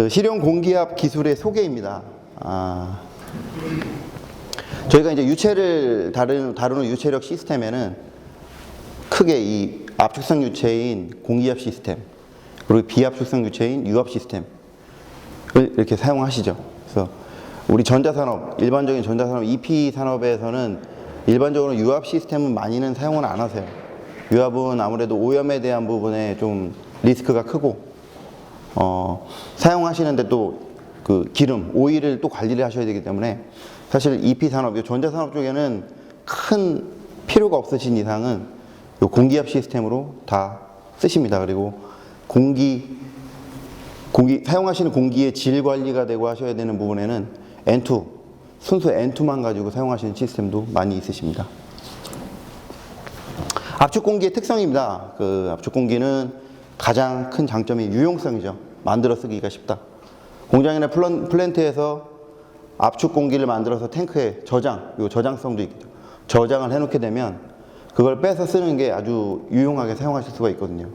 그 실용 공기압 기술의 소개입니다. 저희가 이제 유체를 다루는 유체력 시스템에는 크게 이 압축성 유체인 공기압 시스템, 그리고 비압축성 유체인 유압 시스템을 이렇게 사용하시죠. 그래서 우리 전자산업, 일반적인 전자산업 EP 산업에서는 일반적으로 유압 시스템은 많이는 사용을 안 하세요. 유압은 아무래도 오염에 대한 부분에 좀 리스크가 크고, 사용하시는데 또 그 기름, 오일을 또 관리를 하셔야 되기 때문에 사실 EP 산업, 전자산업 쪽에는 큰 필요가 없으신 이상은 요 공기압 시스템으로 다 쓰십니다. 그리고 사용하시는 공기의 질 관리가 되고 하셔야 되는 부분에는 N2, 순수 N2만 가지고 사용하시는 시스템도 많이 있으십니다. 압축 공기의 특성입니다. 그 압축 공기는 가장 큰 장점이 유용성이죠. 만들어 쓰기가 쉽다. 공장이나 플랜트에서 압축 공기를 만들어서 탱크에 저장성도 있겠죠. 저장을 해놓게 되면 그걸 빼서 쓰는 게 아주 유용하게 사용하실 수가 있거든요.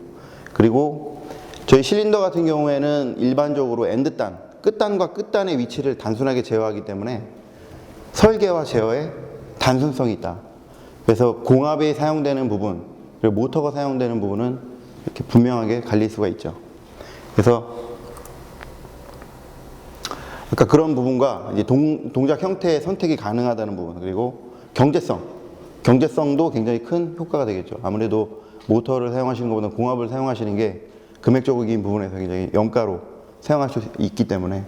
그리고 저희 실린더 같은 경우에는 일반적으로 엔드단, 끝단과 끝단의 위치를 단순하게 제어하기 때문에 설계와 제어에 단순성이 있다. 그래서 공압에 사용되는 부분, 그리고 모터가 사용되는 부분은 이렇게 분명하게 갈릴 수가 있죠. 그래서 그러니까 그런 부분과 이제 동작 형태의 선택이 가능하다는 부분, 그리고 경제성도 굉장히 큰 효과가 되겠죠. 아무래도 모터를 사용하시는 것보다 공압을 사용하시는 게 금액적인 부분에서 굉장히 영가로 사용할 수 있기 때문에.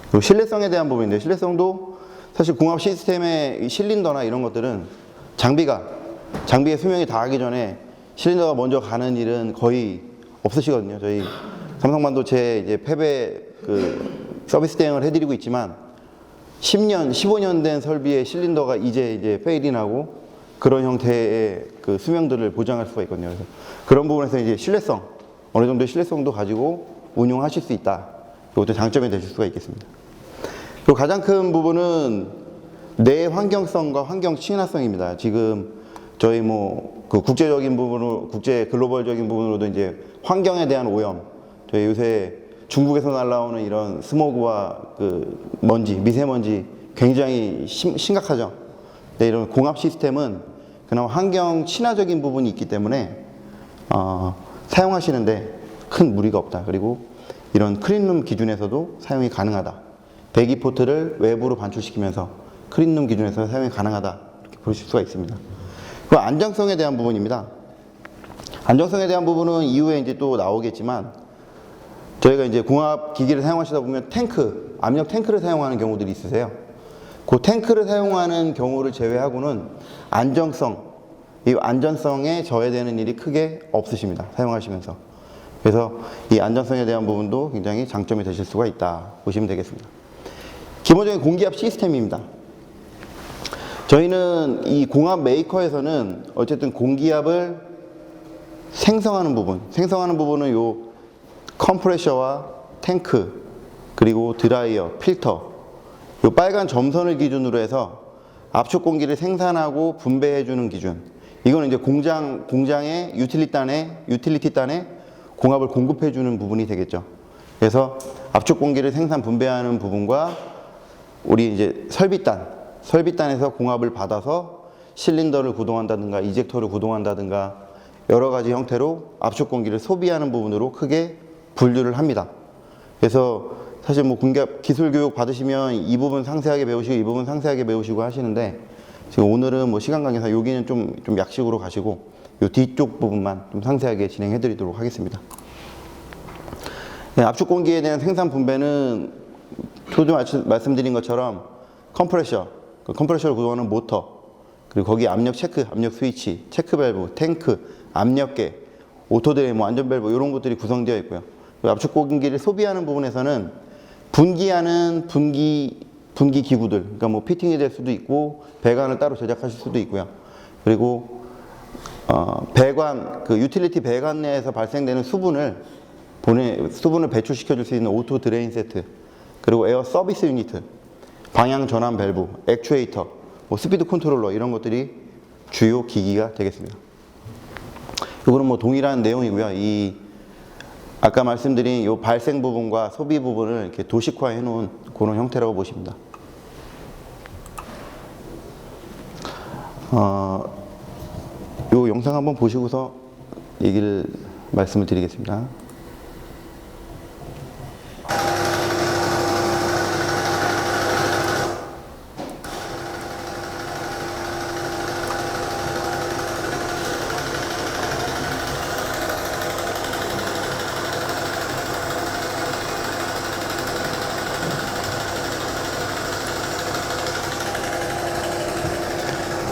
그리고 신뢰성에 대한 부분인데, 신뢰성도 사실 공압 시스템의 실린더나 이런 것들은 장비의 수명이 다하기 전에 실린더가 먼저 가는 일은 거의 없으시거든요. 저희 삼성반도체 이제 패배 서비스 대행을 해드리고 있지만 10년, 15년 된 설비의 실린더가 이제 페일이 나고 그런 형태의 그 수명들을 보장할 수가 있거든요. 그래서 그런 부분에서 이제 어느 정도의 신뢰성도 가지고 운용하실 수 있다. 이것도 장점이 되실 수가 있겠습니다. 그리고 가장 큰 부분은 내 환경성과 환경 친화성입니다. 지금 저희 그 국제적인 부분으로, 글로벌적인 부분으로도 이제 환경에 대한 오염, 저희 요새 중국에서 날라오는 이런 스모그와 그 미세먼지 굉장히 심각하죠. 근데 이런 공압 시스템은 그나마 환경 친화적인 부분이 있기 때문에 사용하시는데 큰 무리가 없다. 그리고 이런 클린룸 기준에서도 사용이 가능하다. 배기 포트를 외부로 반출시키면서 클린룸 기준에서 사용이 가능하다. 이렇게 보실 수가 있습니다. 그리고 안정성에 대한 부분입니다. 안정성에 대한 부분은 이후에 이제 또 나오겠지만, 저희가 이제 공압 기기를 사용하시다 보면 압력 탱크를 사용하는 경우들이 있으세요. 그 탱크를 사용하는 경우를 제외하고는 이 안전성에 저해되는 일이 크게 없으십니다. 사용하시면서. 그래서 이 안전성에 대한 부분도 굉장히 장점이 되실 수가 있다 보시면 되겠습니다. 기본적인 공기압 시스템입니다. 저희는 이 공압 메이커에서는 어쨌든 공기압을 생성하는 부분은 요 컴프레셔와 탱크, 그리고 드라이어, 필터, 요 빨간 점선을 기준으로 해서 압축 공기를 생산하고 분배해주는 기준. 이거는 이제 공장의 유틸리티단에 공압을 공급해주는 부분이 되겠죠. 그래서 압축 공기를 생산 분배하는 부분과 우리 이제 설비단에서 공압을 받아서 실린더를 구동한다든가 이젝터를 구동한다든가 여러 가지 형태로 압축 공기를 소비하는 부분으로 크게 분류를 합니다. 그래서 사실 공기압 기술 교육 받으시면 이 부분 상세하게 배우시고 이 부분 상세하게 배우시고 하시는데, 지금 오늘은 시간 관계상 여기는 좀 약식으로 가시고 요 뒤쪽 부분만 좀 상세하게 진행해 드리도록 하겠습니다. 네, 압축 공기에 대한 생산 분배는 초도 말씀드린 것처럼 컴프레셔를 구동하는 모터, 그리고 거기 압력 스위치, 체크 밸브, 탱크, 압력계, 오토드레인, 안전 밸브 이런 것들이 구성되어 있고요. 압축 공기를 소비하는 부분에서는 분기하는 분기 기구들, 그러니까 피팅이 될 수도 있고 배관을 따로 제작하실 수도 있고요. 그리고 유틸리티 배관 내에서 발생되는 수분을 배출시켜 줄 수 있는 오토 드레인 세트, 그리고 에어 서비스 유니트, 방향 전환 밸브, 액추에이터, 스피드 컨트롤러 이런 것들이 주요 기기가 되겠습니다. 이거는 동일한 내용이고요. 아까 말씀드린 이 발생 부분과 소비 부분을 이렇게 도식화해 놓은 그런 형태라고 보십니다. 이 영상 한번 보시고서 말씀을 드리겠습니다.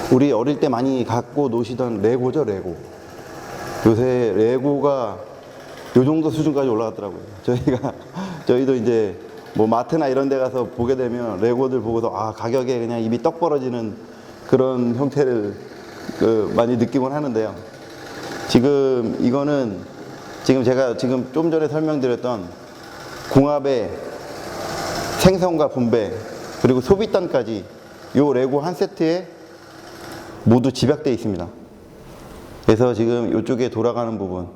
우리 어릴 때 많이 갖고 노시던 레고죠, 레고. 요새 레고가 요 정도 수준까지 올라갔더라고요. 저희도 이제 뭐 마트나 이런 데 가서 보게 되면 레고들 보고서 가격에 그냥 입이 떡 벌어지는 그런 형태를 많이 느끼곤 하는데요. 지금 이거는 제가 좀 전에 설명드렸던 궁합의 생성과 분배 그리고 소비단까지 요 레고 한 세트에 모두 집약되어 있습니다. 그래서 지금 이쪽에 돌아가는 부분,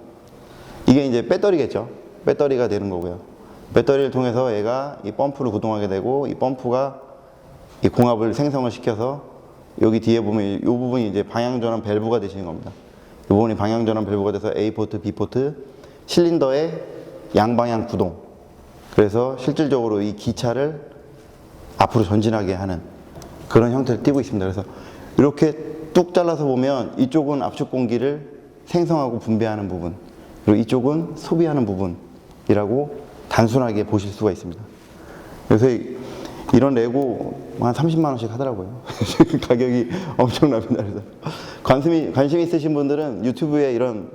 이게 이제 배터리겠죠. 배터리가 되는 거고요. 배터리를 통해서 얘가 이 펌프를 구동하게 되고, 이 펌프가 이 공합을 생성을 시켜서 여기 뒤에 보면 이 부분이 이제 방향전환 밸브가 되시는 겁니다. 이 부분이 방향전환 밸브가 돼서 A 포트, B 포트, 실린더의 양방향 구동. 그래서 실질적으로 이 기차를 앞으로 전진하게 하는 그런 형태를 띠고 있습니다. 그래서 이렇게 뚝 잘라서 보면 이쪽은 압축 공기를 생성하고 분배하는 부분, 그리고 이쪽은 소비하는 부분이라고 단순하게 보실 수가 있습니다. 그래서 이런 레고 한 30만 원씩 하더라고요. 가격이 엄청납니다. 그래서 관심 있으신 분들은 유튜브에 이런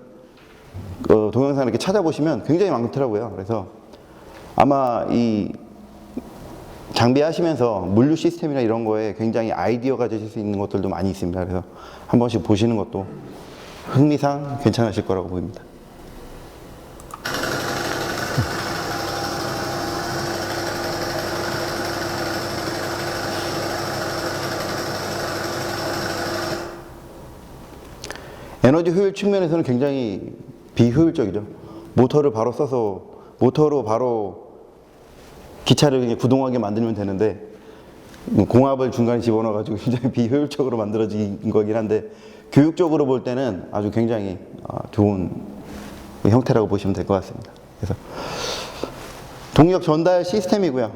동영상 이렇게 찾아보시면 굉장히 많더라고요. 그래서 아마 이 장비하시면서 물류 시스템이나 이런 거에 굉장히 아이디어가 되실 수 있는 것들도 많이 있습니다. 그래서 한 번씩 보시는 것도 흥미상 괜찮으실 거라고 보입니다. 에너지 효율 측면에서는 굉장히 비효율적이죠. 모터를 바로 써서 모터로 바로 기차를 그냥 구동하게 만들면 되는데 공합을 중간에 집어넣어가지고 굉장히 비효율적으로 만들어진 거긴 한데 교육적으로 볼 때는 아주 굉장히 좋은 형태라고 보시면 될 것 같습니다. 그래서 동력 전달 시스템이고요.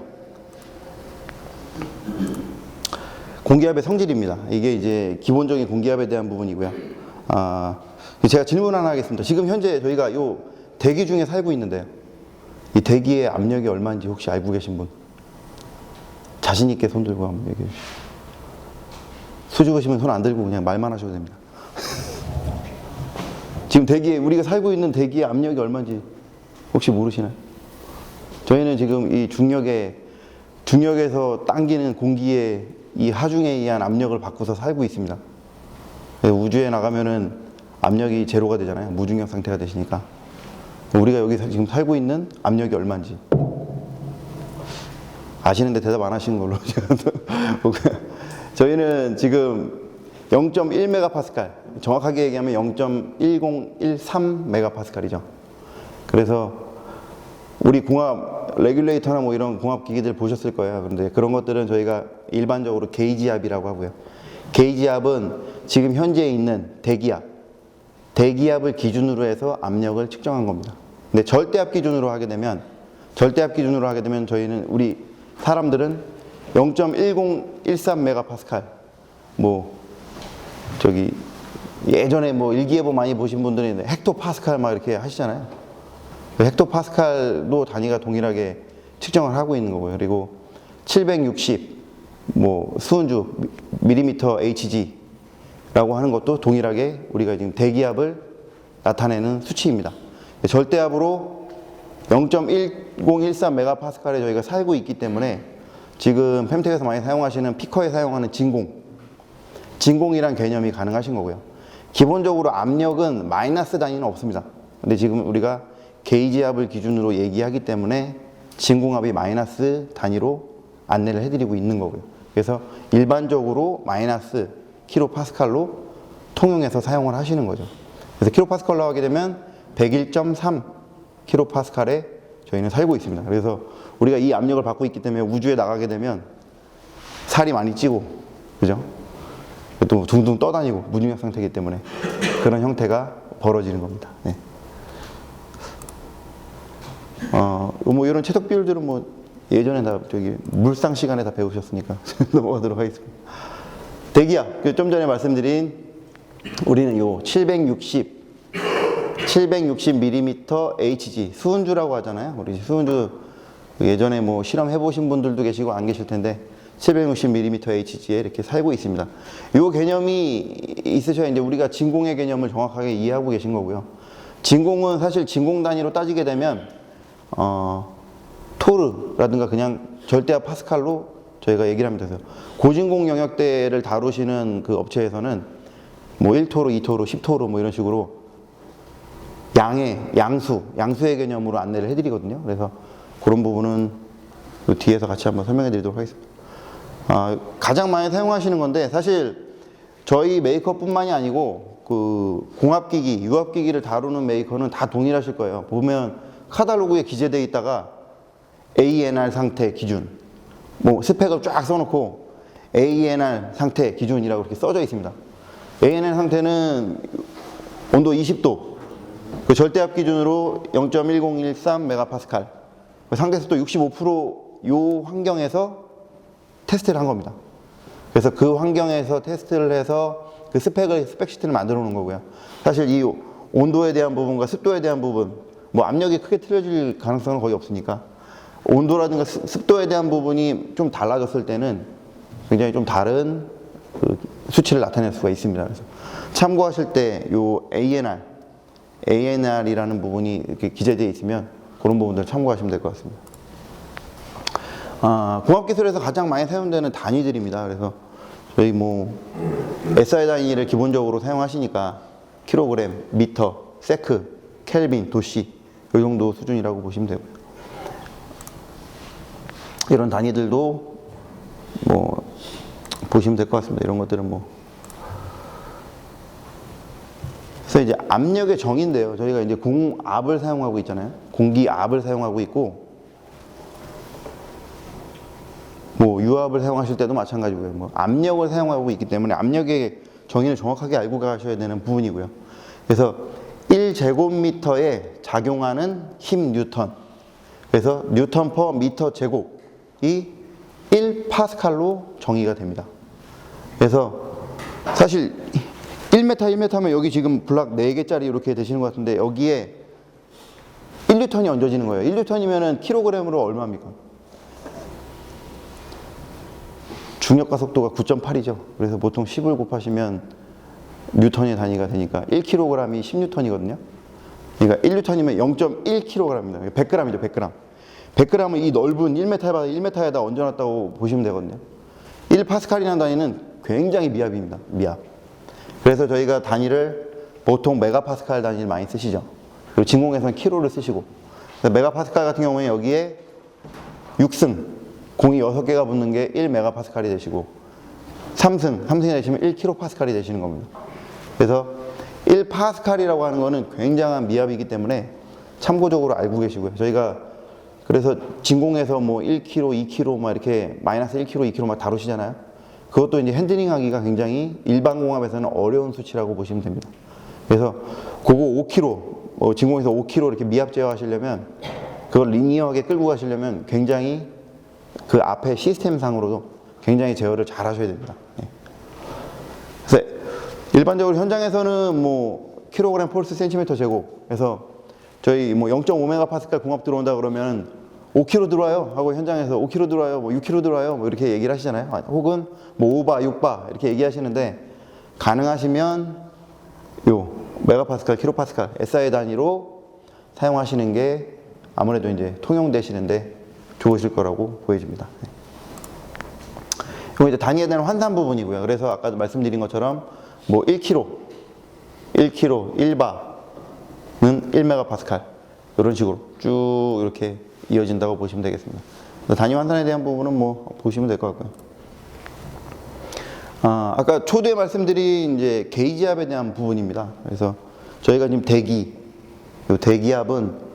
공기압의 성질입니다. 이게 이제 기본적인 공기압에 대한 부분이고요. 제가 질문 하나 하겠습니다. 지금 현재 저희가 요 대기 중에 살고 있는데요. 이 대기의 압력이 얼마인지 혹시 알고 계신 분? 자신 있게 손 들고 한번 얘기해 주시죠. 수줍으시면 손 안 들고 그냥 말만 하셔도 됩니다. 지금 우리가 살고 있는 대기의 압력이 얼마인지 혹시 모르시나요? 저희는 지금 이 중력에서 당기는 공기의 이 하중에 의한 압력을 받고서 살고 있습니다. 우주에 나가면은 압력이 제로가 되잖아요. 무중력 상태가 되시니까. 우리가 여기 지금 살고 있는 압력이 얼마인지 아시는데 대답 안 하시는 걸로 저희는 지금 0.1메가파스칼, 정확하게 얘기하면 0.1013메가파스칼이죠. 그래서 우리 공합 레귤레이터나 뭐 이런 공합 기기들 보셨을 거예요. 그런데 그런 것들은 저희가 일반적으로 게이지압이라고 하고요. 게이지압은 지금 현재 있는 대기압을 기준으로 해서 압력을 측정한 겁니다. 근데 절대압 기준으로 하게 되면 저희는 우리 사람들은 0.1013메가파스칼, 예전에 일기예보 많이 보신 분들이 헥토파스칼 막 이렇게 하시잖아요. 헥토파스칼도 단위가 동일하게 측정을 하고 있는 거고요. 그리고 760 수은주 밀리미터 Hg라고 하는 것도 동일하게 우리가 지금 대기압을 나타내는 수치입니다. 절대압으로 0.1013메가파스칼에 저희가 살고 있기 때문에 지금 펨텍에서 많이 사용하시는 피커에 사용하는 진공이란 개념이 가능하신 거고요. 기본적으로 압력은 마이너스 단위는 없습니다. 근데 지금 우리가 게이지압을 기준으로 얘기하기 때문에 진공압이 마이너스 단위로 안내를 해드리고 있는 거고요. 그래서 일반적으로 마이너스 킬로파스칼로 통용해서 사용을 하시는 거죠. 그래서 킬로파스칼로 하게 되면 101.3 킬로파스칼에 저희는 살고 있습니다. 그래서 우리가 이 압력을 받고 있기 때문에 우주에 나가게 되면 살이 많이 찌고, 그죠? 또 둥둥 떠다니고 무중력 상태이기 때문에 그런 형태가 벌어지는 겁니다. 네. 뭐 이런 체적 비율들은 뭐 예전에 다 저기 물상 시간에 다 배우셨으니까 넘어가도록 하겠습니다. 대기압, 좀 전에 말씀드린 우리는 요 760mm Hg 수은주라고 하잖아요. 우리 수은주 예전에 뭐 실험 해보신 분들도 계시고 안 계실 텐데 760mm Hg에 이렇게 살고 있습니다. 요 개념이 있으셔야 이제 우리가 진공의 개념을 정확하게 이해하고 계신 거고요. 진공은 사실 진공 단위로 따지게 되면 토르라든가 그냥 절대압 파스칼로 저희가 얘기를 하면 돼서 고진공 영역대를 다루시는 그 업체에서는 뭐 1토르, 2토르, 10토르 뭐 이런 식으로 양수의 개념으로 안내를 해드리거든요. 그래서 그런 부분은 그 뒤에서 같이 한번 설명해 드리도록 하겠습니다. 가장 많이 사용하시는 건데 사실 저희 메이커뿐만이 아니고 그 공합기기, 유압기기를 다루는 메이커는 다 동일하실 거예요. 보면 카탈로그에 기재되어 있다가 ANR 상태 기준, 뭐 스펙을 쫙 써놓고 ANR 상태 기준이라고 이렇게 써져 있습니다. ANR 상태는 온도 20도, 그 절대압 기준으로 0.1013 메가파스칼, 상대습도 65% 환경에서 테스트를 한 겁니다. 그래서 그 환경에서 테스트를 해서 그 스펙 시트를 만들어 놓은 거고요. 사실 이 온도에 대한 부분과 습도에 대한 부분, 뭐 압력이 크게 틀려질 가능성은 거의 없으니까 온도라든가 습도에 대한 부분이 좀 달라졌을 때는 굉장히 좀 다른 그 수치를 나타낼 수가 있습니다. 그래서 참고하실 때 요 ANR이라는 부분이 이렇게 기재되어 있으면 그런 부분들 참고하시면 될 것 같습니다. 공합기술에서 가장 많이 사용되는 단위들입니다. 그래서 저희 뭐 SI 단위를 기본적으로 사용하시니까 킬로그램, 미터, 세크, 켈빈, 도시 이 정도 수준이라고 보시면 되고요. 이런 단위들도 뭐 보시면 될 것 같습니다. 이런 것들은 뭐 그래서 이제 압력의 정의인데요. 저희가 이제 공압을 사용하고 있잖아요. 공기압을 사용하고 있고 뭐 유압을 사용하실 때도 마찬가지고요. 뭐 압력을 사용하고 있기 때문에 압력의 정의를 정확하게 알고 가셔야 되는 부분이고요. 그래서 1제곱미터에 작용하는 힘 뉴턴. 그래서 뉴턴 퍼 미터 제곱이 1파스칼로 정의가 됩니다. 그래서 사실 1m 하면 여기 지금 블락 4개짜리 이렇게 되시는 것 같은데 여기에 1뉴턴이 얹어지는 거예요. 1뉴턴이면은 킬로그램으로 얼마입니까? 중력가 속도가 9.8이죠. 그래서 보통 10을 곱하시면 뉴턴의 단위가 되니까 1kg이 10뉴턴이거든요. 그러니까 1뉴턴이면 0.1kg입니다. 100g이죠, 100g. 100g을 이 넓은 1m에다 얹어놨다고 보시면 되거든요. 1파스칼이라는 단위는 굉장히 미압입니다. 미압. 그래서 저희가 단위를 보통 메가파스칼 단위를 많이 쓰시죠. 그리고 진공에서는 킬로를 쓰시고. 메가파스칼 같은 경우에 여기에 6승. 공이 6개가 붙는 게 1메가파스칼이 되시고 3승이 되시면 1kPa이 되시는 겁니다. 그래서 1파스칼이라고 하는 거는 굉장한 미압이기 때문에 참고적으로 알고 계시고요. 저희가 그래서 진공에서 뭐 1kg, 2kg 막 이렇게 마이너스 1kg, 2kg 막 다루시잖아요. 그것도 이제 핸들링 하기가 굉장히 일반 공압에서는 어려운 수치라고 보시면 됩니다. 그래서 그거 5kg, 진공에서 5kg 이렇게 미압 제어하시려면 그걸 리니어하게 끌고 가시려면 굉장히 그 앞에 시스템상으로도 굉장히 제어를 잘 하셔야 됩니다. 그래서 일반적으로 현장에서는 뭐 킬로그램 폴스 센티미터 제곱 그래서 저희 뭐 0.5메가파스칼 공압 들어온다 그러면 5kg 들어와요 하고 현장에서 5kg 들어와요, 뭐 6kg 들어와요 뭐 이렇게 얘기를 하시잖아요. 혹은 뭐 5바, 6바 이렇게 얘기하시는데 가능하시면 요 메가파스칼, 킬로파스칼 SI 단위로 사용하시는 게 아무래도 이제 통용되시는데 좋으실 거라고 보여집니다. 이거 이제 단위에 대한 환산 부분이고요. 그래서 아까도 말씀드린 것처럼 뭐 1kg, 1바는 1메가파스칼 이런 식으로 쭉 이렇게 이어진다고 보시면 되겠습니다. 단위 환산에 대한 부분은 뭐 보시면 될 것 같고요. 아까 초두에 말씀드린 이제 게이지압에 대한 부분입니다. 그래서 저희가 지금 대기압은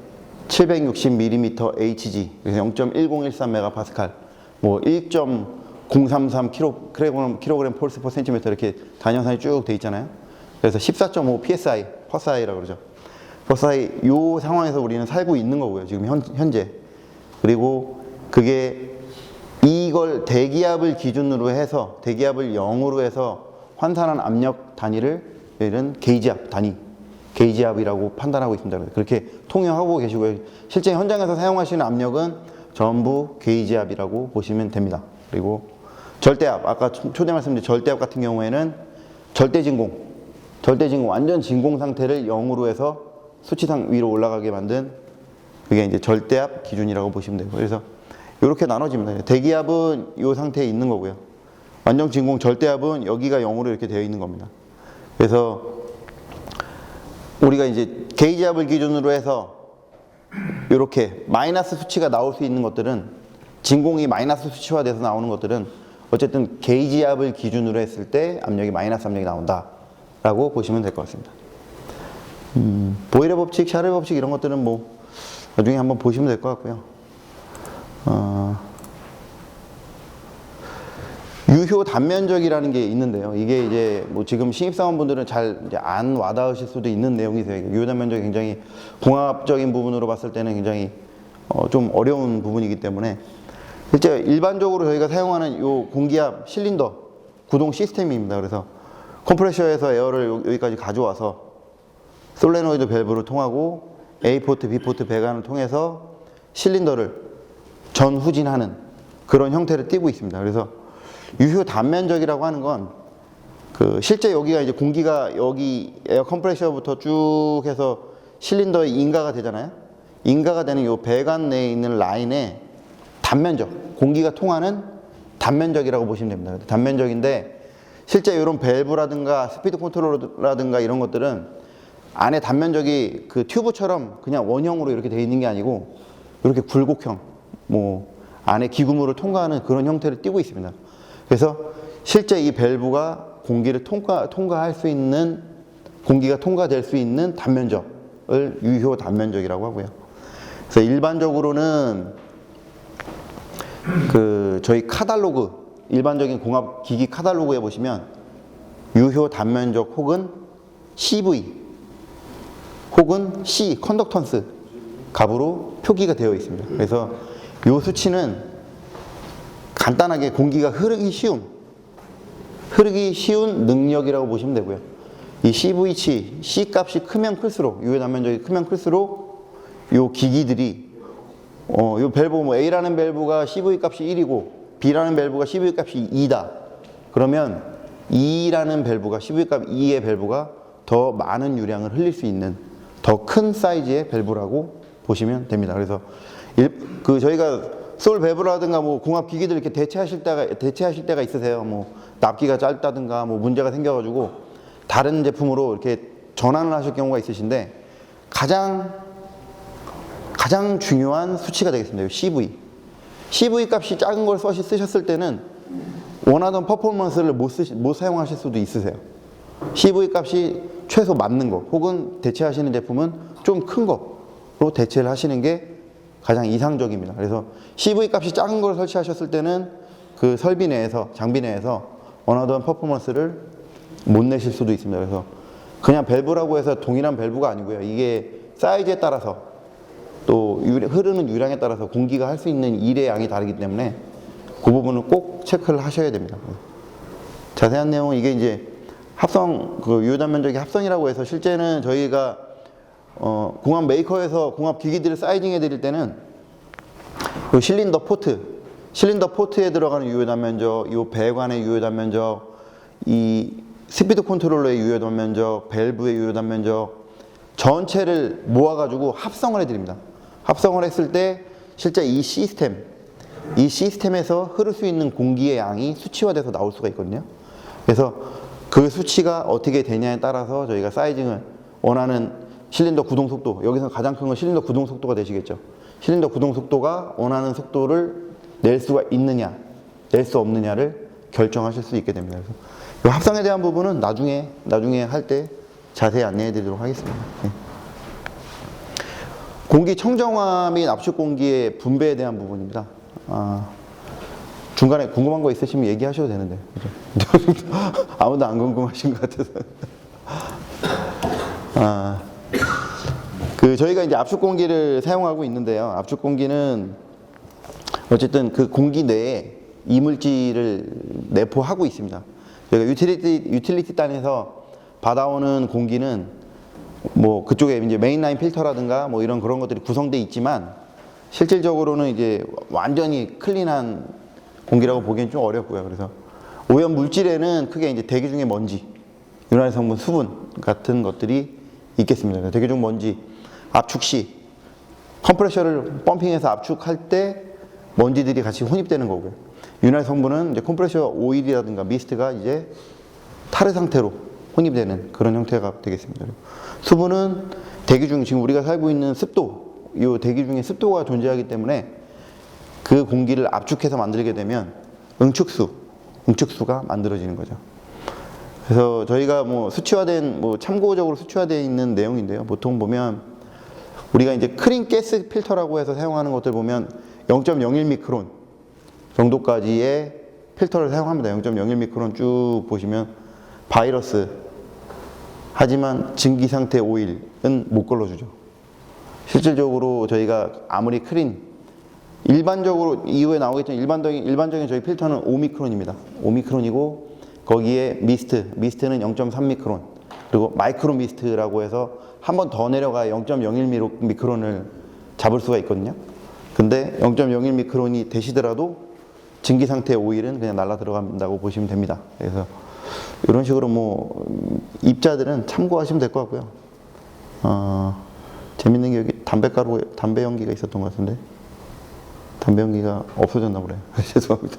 760mm HG, 그래서 0.1013 메가파스칼, 뭐 1.033 kg 폴스 퍼 센티미터 이렇게 단연산이 쭉 돼 있잖아요. 그래서 14.5 PSI, 퍼사이라고 그러죠. 퍼사이, 요 상황에서 우리는 살고 있는 거고요. 지금 현재. 그리고 그게 이걸 대기압을 기준으로 해서, 대기압을 0으로 해서 환산한 압력 단위를 이런 게이지압 단위, 게이지압이라고 판단하고 있습니다. 그렇게 통용하고 계시고요. 실제 현장에서 사용하시는 압력은 전부 게이지압이라고 보시면 됩니다. 그리고 절대압, 아까 초대 말씀드린 절대압 같은 경우에는 절대진공, 완전 진공 상태를 0으로 해서 수치상 위로 올라가게 만든 그게 이제 절대압 기준이라고 보시면 되고, 그래서 이렇게 나눠집니다. 대기압은 이 상태에 있는 거고요. 완전 진공 절대압은 여기가 0으로 이렇게 되어 있는 겁니다. 그래서 우리가 이제 게이지압을 기준으로 해서 이렇게 마이너스 수치가 나올 수 있는 것들은, 진공이 마이너스 수치화돼서 나오는 것들은 어쨌든 게이지압을 기준으로 했을 때 압력이 마이너스 압력이 나온다 라고 보시면 될 것 같습니다. 보일의 법칙, 샤를 법칙 이런 것들은 뭐 나중에 한번 보시면 될 것 같고요. 유효 단면적이라는 게 있는데요. 이게 이제 뭐 지금 신입사원분들은 잘 이제 안 와닿으실 수도 있는 내용이세요. 유효 단면적이 굉장히 공학적인 부분으로 봤을 때는 굉장히 좀 어려운 부분이기 때문에, 실제 일반적으로 저희가 사용하는 요 공기압 실린더 구동 시스템입니다. 그래서 컴프레셔에서 에어를 여기까지 가져와서 솔레노이드 밸브를 통하고 A포트, B포트 배관을 통해서 실린더를 전후진하는 그런 형태를 띠고 있습니다. 그래서 유효 단면적이라고 하는 건 그 실제 여기가 이제 공기가 여기 에어 컴프레셔부터 쭉 해서 실린더에 인가가 되잖아요. 인가가 되는 요 배관 내에 있는 라인의 단면적, 공기가 통하는 단면적이라고 보시면 됩니다. 단면적인데 실제 이런 밸브라든가 스피드 컨트롤러라든가 이런 것들은 안에 단면적이 그 튜브처럼 그냥 원형으로 이렇게 되어 있는 게 아니고 이렇게 굴곡형, 뭐 안에 기구물을 통과하는 그런 형태를 띠고 있습니다. 그래서 실제 이 밸브가 공기를 통과할 수 있는, 공기가 통과될 수 있는 단면적을 유효 단면적이라고 하고요. 그래서 일반적으로는 그 저희 카탈로그, 일반적인 공합 기기 카탈로그에 보시면 유효 단면적 혹은 CV 혹은 C 컨덕턴스 값으로 표기가 되어 있습니다. 그래서 이 수치는 간단하게 공기가 흐르기 쉬운 능력이라고 보시면 되고요. 이 CV치, C 값이 크면 클수록, 유효 단면적이 크면 클수록 이 기기들이 이 밸브, 뭐 A라는 밸브가 CV 값이 1이고 B라는 밸브가 CV 값이 2다. 그러면 E라는 밸브가, CV 값 2의 밸브가 더 많은 유량을 흘릴 수 있는 더 큰 사이즈의 밸브라고 보시면 됩니다. 그래서 저희가 솔 밸브라든가 뭐 공합 기기들 이렇게 대체하실 때가 있으세요. 뭐 납기가 짧다든가 뭐 문제가 생겨가지고 다른 제품으로 이렇게 전환을 하실 경우가 있으신데, 가장 중요한 수치가 되겠습니다. CV 값이 작은 걸 쓰셨을 때는 원하던 퍼포먼스를 못 사용하실 수도 있으세요. CV 값이 최소 맞는 거, 혹은 대체하시는 제품은 좀 큰 거로 대체를 하시는 게 가장 이상적입니다. 그래서 CV 값이 작은 걸 설치하셨을 때는 그 설비 내에서, 장비 내에서 원하던 퍼포먼스를 못 내실 수도 있습니다. 그래서 그냥 밸브라고 해서 동일한 밸브가 아니고요. 이게 사이즈에 따라서 또 흐르는 유량에 따라서 공기가 할 수 있는 일의 양이 다르기 때문에 그 부분을 꼭 체크를 하셔야 됩니다. 자세한 내용은 이게 이제 합성, 그 유효 단면적이 합성이라고 해서 실제는 저희가 공합 메이커에서 공합 기기들을 사이징 해드릴 때는 그 실린더 포트에 들어가는 유효 단면적, 이 배관의 유효 단면적, 이 스피드 컨트롤러의 유효 단면적, 밸브의 유효 단면적 전체를 모아가지고 합성을 해드립니다. 합성을 했을 때 실제 이 시스템에서 흐를 수 있는 공기의 양이 수치화돼서 나올 수가 있거든요. 그래서 그 수치가 어떻게 되냐에 따라서 저희가 사이징을, 원하는 실린더 구동 속도, 여기서 가장 큰 건 실린더 구동 속도가 되시겠죠. 실린더 구동 속도가 원하는 속도를 낼 수가 있느냐, 낼 수 없느냐를 결정하실 수 있게 됩니다. 그래서 이 합성에 대한 부분은 나중에 할 때 자세히 안내해 드리도록 하겠습니다. 네. 공기 청정화 및 압축 공기의 분배에 대한 부분입니다. 중간에 궁금한 거 있으시면 얘기하셔도 되는데. 그죠? 아무도 안 궁금하신 것 같아서. 저희가 이제 압축 공기를 사용하고 있는데요. 압축 공기는 어쨌든 그 공기 내에 이물질을 내포하고 있습니다. 저희가 유틸리티 단에서 받아오는 공기는 뭐 그쪽에 이제 메인라인 필터라든가 뭐 이런 그런 것들이 구성되어 있지만 실질적으로는 이제 완전히 클린한 공기라고 보기엔 좀 어렵고요. 그래서 오염 물질에는 크게 이제 대기 중의 먼지, 유난히 성분, 수분 같은 것들이 있겠습니다. 대기 중 먼지, 압축 시 컴프레셔를 펌핑해서 압축할 때 먼지들이 같이 혼입되는 거고요. 유난히 성분은 이제 컴프레셔 오일이라든가 미스트가 이제 타르 상태로 혼입되는 그런 형태가 되겠습니다. 수분은 대기 중 지금 우리가 살고 있는 습도, 이 대기 중에 습도가 존재하기 때문에 그 공기를 압축해서 만들게 되면 응축수가 만들어지는 거죠. 그래서 저희가 뭐 수치화된, 뭐 참고적으로 수치화되어 있는 내용인데요. 보통 보면 우리가 이제 크린 가스 필터라고 해서 사용하는 것들 보면 0.01 미크론 정도까지의 필터를 사용합니다. 0.01 미크론 쭉 보시면 바이러스, 하지만 증기 상태 오일은 못 걸러주죠. 실질적으로 저희가 아무리 크린, 일반적으로 이후에 나오겠지만 일반적인 저희 필터는 5미크론입니다. 5미크론이고 거기에 미스트는 0.3 미크론, 그리고 마이크로 미스트라고 해서 한 번 더 내려가 0.01 미크론을 잡을 수가 있거든요. 근데 0.01 미크론이 되시더라도 증기 상태의 오일은 그냥 날라 들어간다고 보시면 됩니다. 그래서 이런 식으로 뭐 입자들은 참고하시면 될 것 같고요. 재밌는 게 여기 담배 연기가 있었던 것 같은데 담배 연기가 없어졌나 보네요. 죄송합니다.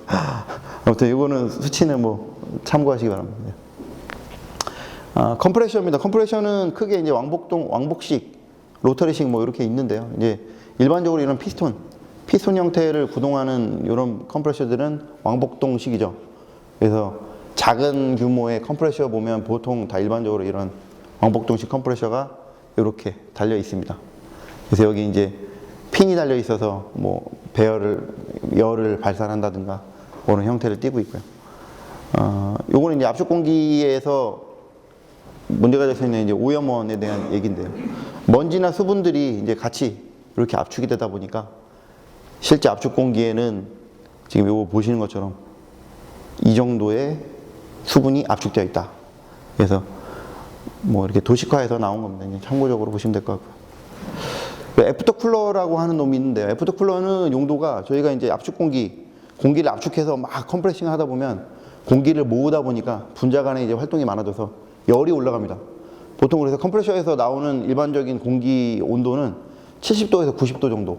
아무튼 이거는 수치는 뭐 참고하시기 바랍니다. 컴프레셔입니다. 컴프레셔는 크게 이제 왕복식, 로터리식 뭐 이렇게 있는데요. 이제 일반적으로 이런 피스톤 형태를 구동하는 이런 컴프레셔들은 왕복동식이죠. 그래서 작은 규모의 컴프레셔 보면 보통 다 일반적으로 이런 왕복동식 컴프레셔가 이렇게 달려 있습니다. 그래서 여기 이제 핀이 달려 있어서 뭐 열을 발산한다든가 그런 형태를 띠고 있고요. 요거는 이제 압축 공기에서 문제가 될 수 있는 이제 오염원에 대한 얘기인데요. 먼지나 수분들이 이제 같이 이렇게 압축이 되다 보니까 실제 압축 공기에는 지금 요거 보시는 것처럼 이 정도의 수분이 압축되어 있다. 그래서 뭐 이렇게 도식화해서 나온 겁니다. 참고적으로 보시면 될 것 같고요. 애프터쿨러라고 하는 놈이 있는데요. 애프터쿨러는 용도가 저희가 이제 공기를 압축해서 막 컴프레싱 하다 보면 공기를 모으다 보니까 분자 간에 이제 활동이 많아져서 열이 올라갑니다. 보통 그래서 컴프레셔에서 나오는 일반적인 공기 온도는 70도에서 90도 정도,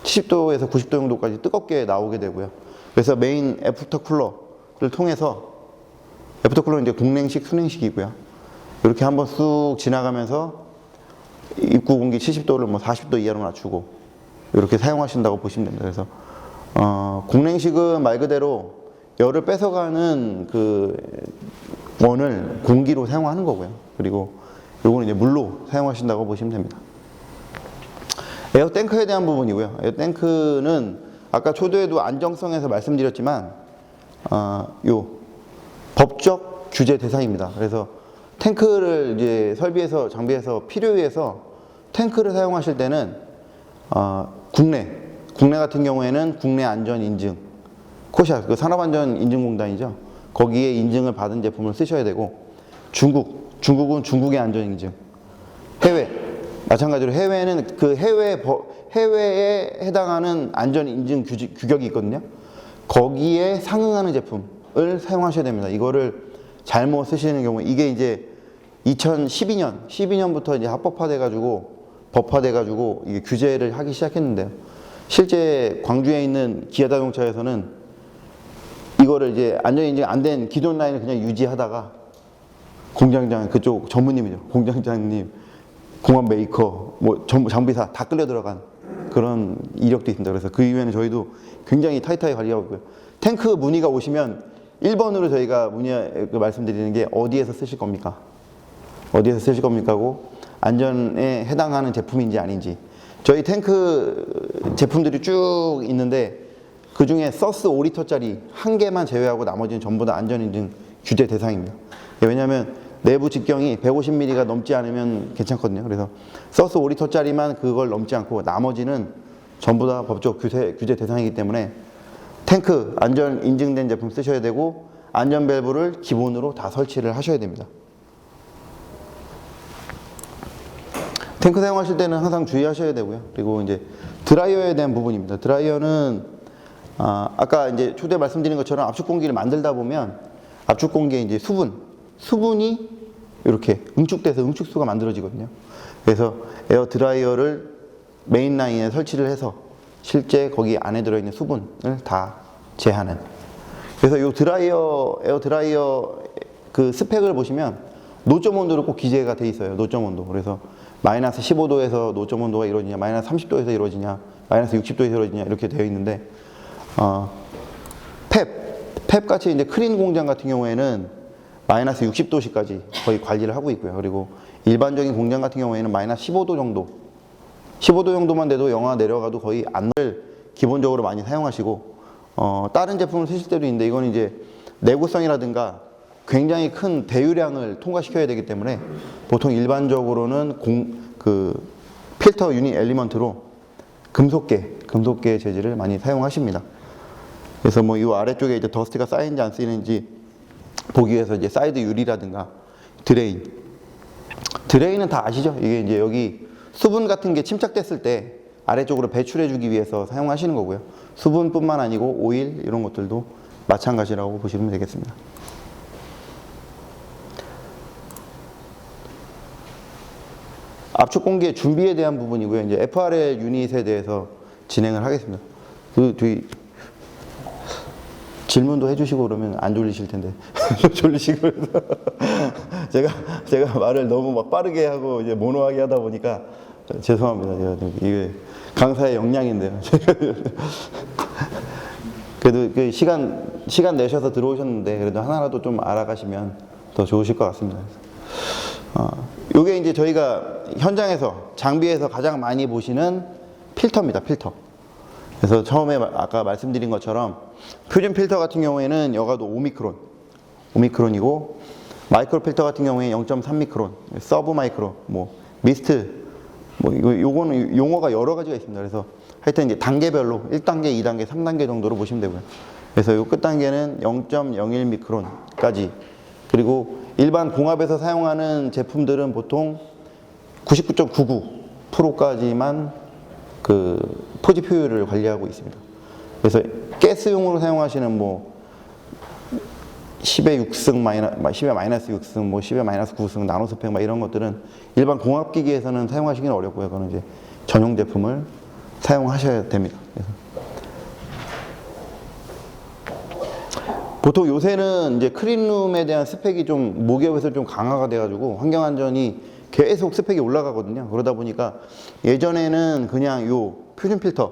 70도에서 90도 정도까지 뜨겁게 나오게 되고요. 그래서 메인 애프터쿨러를 통해서, 애프터쿨러는 이제 공냉식, 순냉식이고요. 이렇게 한번 쑥 지나가면서 입구 공기 70도를 뭐 40도 이하로 낮추고 이렇게 사용하신다고 보시면 됩니다. 그래서 공냉식은 말 그대로 열을 뺏어가는 그 원을 공기로 사용하는 거고요. 그리고 요거는 이제 물로 사용하신다고 보시면 됩니다. 에어탱크에 대한 부분이고요. 에어탱크는 아까 초도에도 안정성에서 말씀드렸지만 요 법적 규제 대상입니다. 그래서 탱크를 이제 설비해서 장비해서 필요에 의해서 탱크를 사용하실 때는 국내 같은 경우에는 국내 안전 인증 코샤, 그 산업안전인증공단이죠. 거기에 인증을 받은 제품을 쓰셔야 되고, 중국은 중국의 안전인증, 해외 마찬가지로 해외는 그 해외에 해당하는 안전인증 규격이 있거든요. 거기에 상응하는 제품을 사용하셔야 됩니다. 이거를 잘못 쓰시는 경우, 이게 이제 12년부터 이제 법화돼가지고 이게 규제를 하기 시작했는데요. 실제 광주에 있는 기아자동차에서는 이거를 이제 안전인증 안 된 기존 라인을 그냥 유지하다가 공장장, 그쪽 전무님이죠. 공장장님, 공업 메이커, 뭐 장비사 다 끌려 들어간 그런 이력도 있습니다. 그래서 그 이후에는 저희도 굉장히 타이트하게 관리하고 있고요. 탱크 문의가 오시면 1번으로 저희가 말씀드리는 게 어디에서 쓰실 겁니까? 어디에서 쓰실 겁니까? 고 안전에 해당하는 제품인지 아닌지. 저희 탱크 제품들이 쭉 있는데 그 중에 서스 5리터짜리 한 개만 제외하고 나머지는 전부 다 안전인증 규제 대상입니다. 왜냐하면 내부 직경이 150mm가 넘지 않으면 괜찮거든요. 그래서 서스 5리터짜리만 그걸 넘지 않고 나머지는 전부 다 법적 규제 대상이기 때문에 탱크 안전 인증된 제품 쓰셔야 되고 안전 밸브를 기본으로 다 설치를 하셔야 됩니다. 탱크 사용하실 때는 항상 주의하셔야 되고요. 그리고 이제 드라이어에 대한 부분입니다. 드라이어는 아까 이제 초대 말씀드린 것처럼 압축 공기를 만들다 보면 압축 공기에 이제 수분이 이렇게 응축돼서 응축수가 만들어지거든요. 그래서 에어 드라이어를 메인 라인에 설치를 해서 실제 거기 안에 들어있는 수분을 다 제하는. 그래서 이 에어 드라이어 그 스펙을 보시면 노점 온도로 꼭 기재가 돼 있어요. 노점 온도. 그래서 마이너스 15도에서 노점 온도가 이루어지냐, 마이너스 30도에서 이루어지냐, 마이너스 60도에서 이루어지냐 이렇게 되어 있는데 펩 같이 이제 크린 공장 같은 경우에는 마이너스 60도씨까지 거의 관리를 하고 있고요. 그리고 일반적인 공장 같은 경우에는 마이너스 15도 정도만 돼도 영하 내려가도 거의 안을 기본적으로 많이 사용하시고 다른 제품을 쓰실 때도 있는데 이건 이제 내구성이라든가 굉장히 큰 대유량을 통과시켜야 되기 때문에 보통 일반적으로는 필터 유닛 엘리먼트로 금속계 재질을 많이 사용하십니다. 그래서 뭐 이 아래쪽에 이제 더스트가 쌓이는지 안 쌓이는지 보기 위해서 이제 사이드 유리라든가 드레인은 다 아시죠? 이게 이제 여기 수분 같은 게 침착됐을 때 아래쪽으로 배출해 주기 위해서 사용하시는 거고요. 수분뿐만 아니고 오일 이런 것들도 마찬가지라고 보시면 되겠습니다. 압축 공기의 준비에 대한 부분이고요. 이제 FRL 유닛에 대해서 진행을 하겠습니다. 그 뒤 질문도 해주시고 그러면 안 졸리실 텐데 졸리시고 그래서 제가 말을 너무 막 빠르게 하고 이제 모노하게 하다 보니까 죄송합니다. 이게 강사의 역량인데요. 그래도 그 시간 내셔서 들어오셨는데 그래도 하나라도 좀 알아가시면 더 좋으실 것 같습니다. 요게 이제 저희가 현장에서 장비에서 가장 많이 보시는 필터입니다. 필터. 그래서 처음에 아까 말씀드린 것처럼 퓨전 필터 같은 경우에는 여가도 5미크론이고 마이크로 필터 같은 경우에 0.3미크론, 서브 마이크로, 뭐 미스트, 뭐 요거는 용어가 여러 가지가 있습니다. 그래서 하여튼 이제 단계별로 1단계, 2단계, 3단계 정도로 보시면 되고요. 그래서 요 끝 단계는 0.01미크론까지. 그리고 일반 공합에서 사용하는 제품들은 보통 99.99%까지만 그 포집 효율을 관리하고 있습니다. 그래서 가스용으로 사용하시는 뭐 10의 6승, 10의 마이너스 6승, 뭐 10의 마이너스 9승, 나노스펙 막 이런 것들은 일반 공합기기에서는 사용하시기는 어렵고요. 그거는 이제 전용 제품을 사용하셔야 됩니다. 그래서 보통 요새는 이제 클린룸에 대한 스펙이 좀 모기업에서 좀 강화가 돼가지고 환경안전이 계속 스펙이 올라가거든요. 그러다 보니까 예전에는 그냥 요 퓨전 필터